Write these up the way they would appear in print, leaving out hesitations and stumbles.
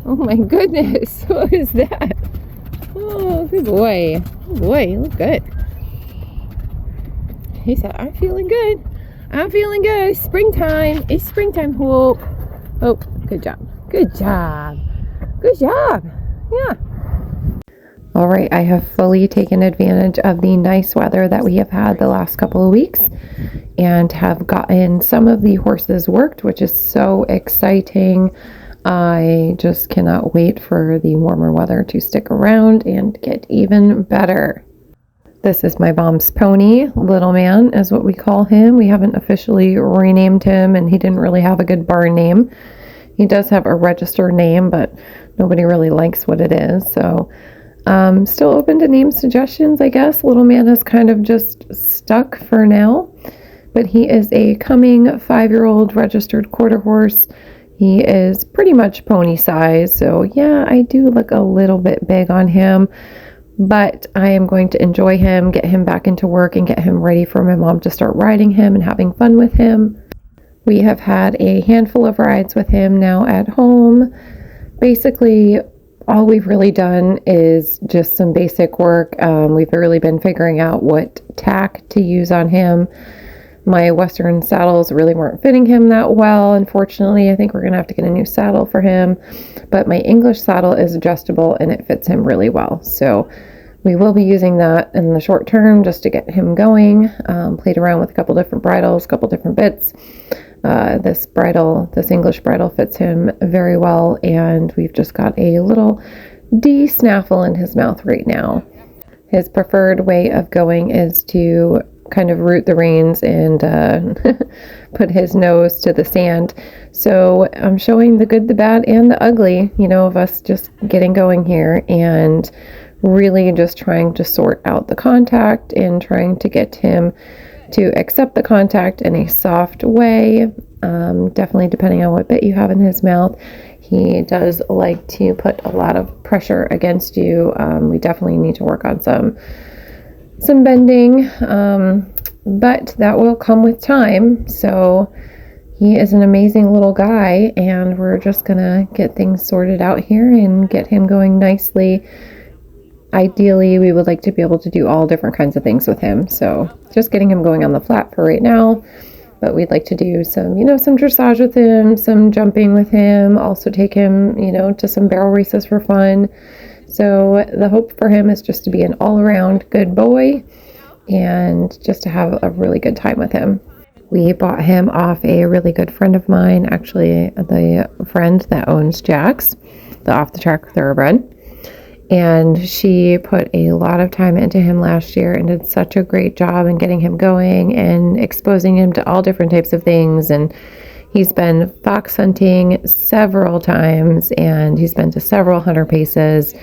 Oh my goodness, what is that? Oh, good boy. Good boy, you look good. He said, I'm feeling good. I'm feeling good. It's springtime. It's springtime. Whoop. Oh, good job. Good job. Good job. Yeah. All right, I have fully taken advantage of the nice weather that we have had the last couple of weeks and have gotten some of the horses worked, which is so exciting. I just cannot wait for the warmer weather to stick around and get even better. This is my mom's pony. Little Man is what we call him. We haven't officially renamed him, and he didn't really have a good barn name. He does have a registered name, but nobody really likes what it is. So still open to name suggestions, I guess. Little Man is kind of just stuck for now, but he is a coming 5-year-old registered quarter horse. He is pretty much pony size, so yeah, I do look a little bit big on him, but I am going to enjoy him, get him back into work, and get him ready for my mom to start riding him and having fun with him. We have had a handful of rides with him now at home. Basically, all we've really done is just some basic work. We've really been figuring out what tack to use on him. My Western saddles really weren't fitting him that well, unfortunately. I think we're going to have to get a new saddle for him. But my English saddle is adjustable and it fits him really well. So we will be using that in the short term just to get him going. Played around with a couple different bridles, a couple different bits. This English bridle fits him very well, and we've just got a little D snaffle in his mouth right now. His preferred way of going is to kind of root the reins and put his nose to the sand. So I'm showing the good, the bad, and the ugly, of us just getting going here and really just trying to sort out the contact and trying to get him to accept the contact in a soft way. Definitely depending on what bit you have in his mouth. He does like to put a lot of pressure against you. We definitely need to work on some bending, but that will come with time. So he is an amazing little guy, and we're just gonna get things sorted out here and get him going nicely. Ideally, we would like to be able to do all different kinds of things with him. So just getting him going on the flat for right now. But we'd like to do some, some dressage with him, some jumping with him, also take him, to some barrel races for fun. So the hope for him is just to be an all-around good boy and just to have a really good time with him. We bought him off a really good friend of mine, actually the friend that owns Jack's, the off-the-track thoroughbred. And she put a lot of time into him last year and did such a great job in getting him going and exposing him to all different types of things. And he's been fox hunting several times, and he's been to several hunter paces.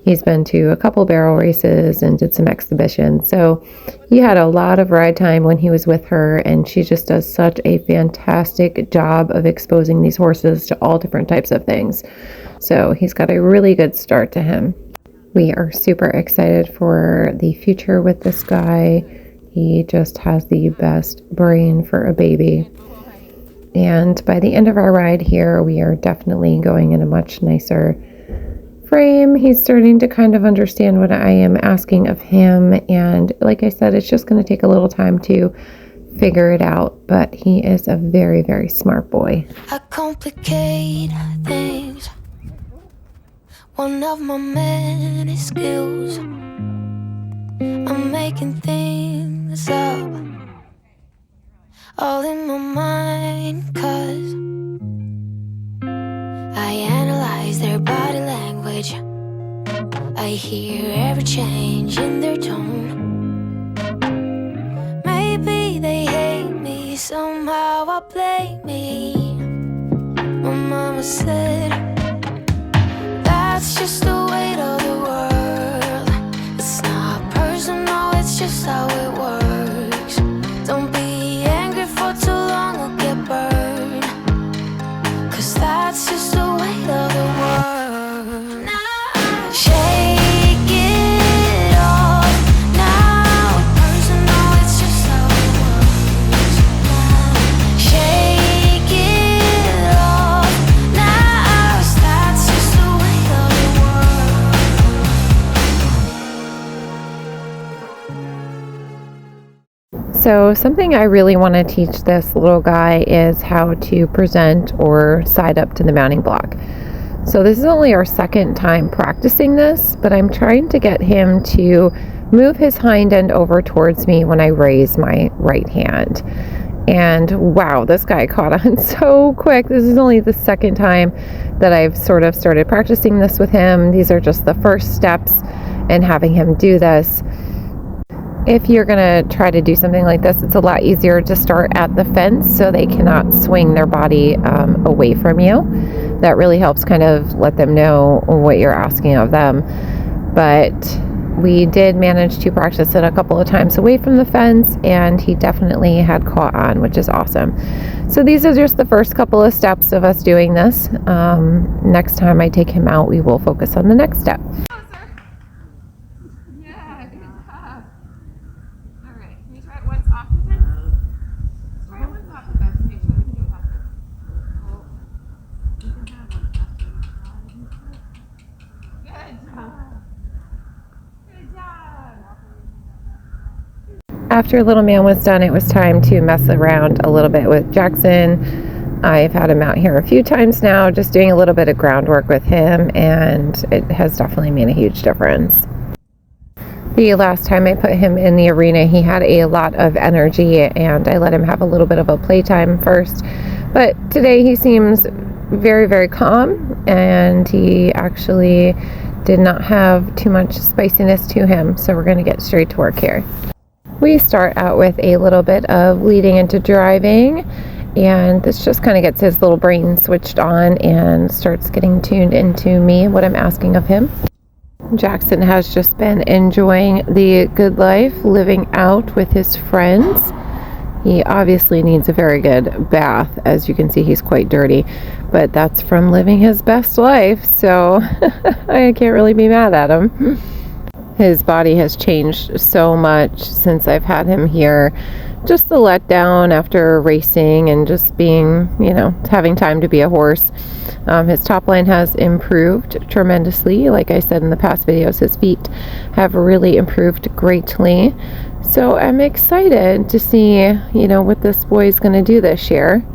He's been to a couple barrel races and did some exhibitions. So he had a lot of ride time when he was with her, and she just does such a fantastic job of exposing these horses to all different types of things. So he's got a really good start to him. We are super excited for the future with this guy. He just has the best brain for a baby. And by the end of our ride here, we are definitely going in a much nicer frame. He's starting to kind of understand what I am asking of him. And like I said, it's just going to take a little time to figure it out. But he is a very, very smart boy. I complicate things. One of my many skills. I'm making things up, all in my mind, 'cause I analyze their body language. I hear every change in their tone. Maybe they hate me, somehow I blame me. My mama said that's just the weight of the world. It's not personal, it's just how it works. Don't be angry for too long or get burned, 'cause that's just the weight of the world. Now, shake it off. Now it's personal, it's just how it works. Now, shake it off. Now that's just the So something I really want to teach this little guy is how to present or side up to the mounting block. So this is only our second time practicing this, but I'm trying to get him to move his hind end over towards me when I raise my right hand. And wow, this guy caught on so quick. This is only the second time that I've sort of started practicing this with him. These are just the first steps in having him do this. If you're going to try to do something like this, it's a lot easier to start at the fence so they cannot swing their body away from you. That really helps kind of let them know what you're asking of them. But we did manage to practice it a couple of times away from the fence, and he definitely had caught on, which is awesome. So these are just the first couple of steps of us doing this. Next time I take him out, we will focus on the next step. After little man was done, it was time to mess around a little bit with Jackson. I've had him out here a few times now, just doing a little bit of groundwork with him, and it has definitely made a huge difference. The last time I put him in the arena, he had a lot of energy, and I let him have a little bit of a playtime first. But today he seems very, very calm, and he actually did not have too much spiciness to him, so we're going to get straight to work here. We start out with a little bit of leading into driving, and this just kind of gets his little brain switched on and starts getting tuned into me, what I'm asking of him. Jackson has just been enjoying the good life, living out with his friends. He obviously needs a very good bath. As you can see, he's quite dirty, but that's from living his best life, so I can't really be mad at him. His body has changed so much since I've had him here. Just the letdown after racing and just being, having time to be a horse. His top line has improved tremendously. Like I said in the past videos, his feet have really improved greatly. So I'm excited to see, what this boy is going to do this year.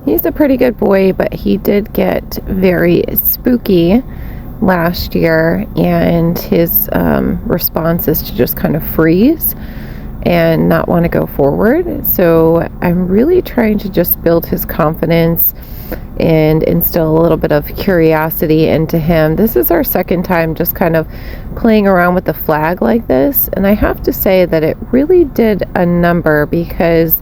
He's a pretty good boy, but he did get very spooky last year, and his response is to just kind of freeze and not want to go forward. So I'm really trying to just build his confidence and instill a little bit of curiosity into him. This is our second time just kind of playing around with the flag like this, and I have to say that it really did a number, because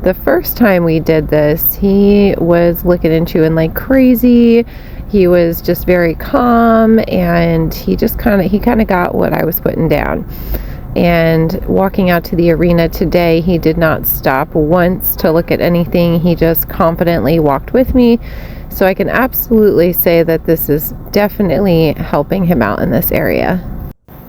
the first time we did this, he was licking and chewing like crazy. He was just very calm, and he kind of got what I was putting down. And walking out to the arena today, he did not stop once to look at anything. He just confidently walked with me. So I can absolutely say that this is definitely helping him out in this area.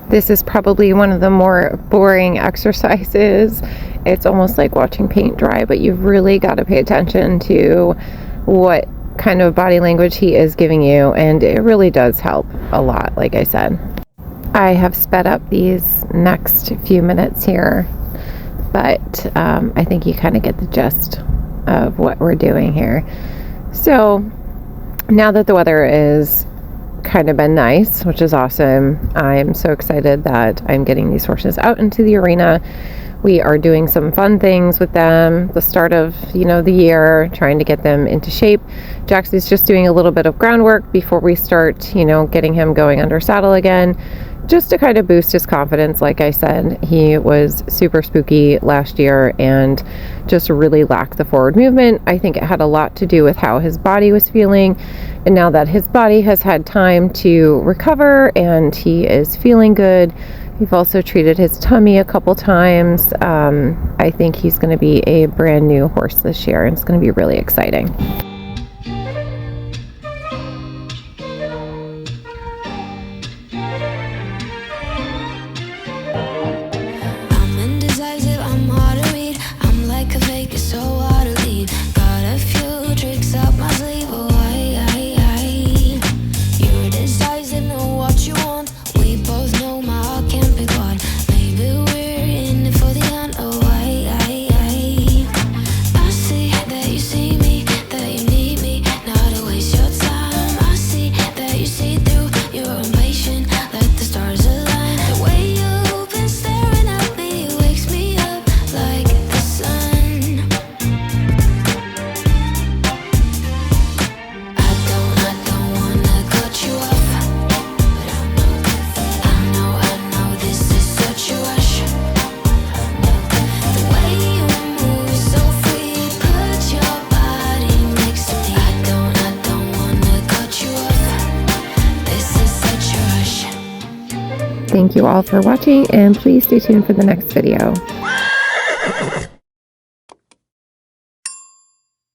This is probably one of the more boring exercises. It's almost like watching paint dry, but you've really got to pay attention to what kind of body language he is giving you, and it really does help a lot, like I said. I have sped up these next few minutes here, but I think you kind of get the gist of what we're doing here. So now that the weather is kind of been nice, which is awesome, I'm so excited that I'm getting these horses out into the arena. We are doing some fun things with them, the start of, the year, trying to get them into shape. Jaxie's just doing a little bit of groundwork before we start, getting him going under saddle again, just to kind of boost his confidence. Like I said, he was super spooky last year and just really lacked the forward movement. I think it had a lot to do with how his body was feeling. And now that his body has had time to recover and he is feeling good, we've also treated his tummy a couple times. I think he's going to be a brand new horse this year, and it's going to be really exciting. I'm indecisive, I'm hard to read. I'm like a fake, it's so hard to lead. Got a few tricks up my sleeve, oh you're decisive, know what you want. We both know my heart can't pick one. Maybe we're in it for the end, oh Thank you all for watching, and please stay tuned for the next video.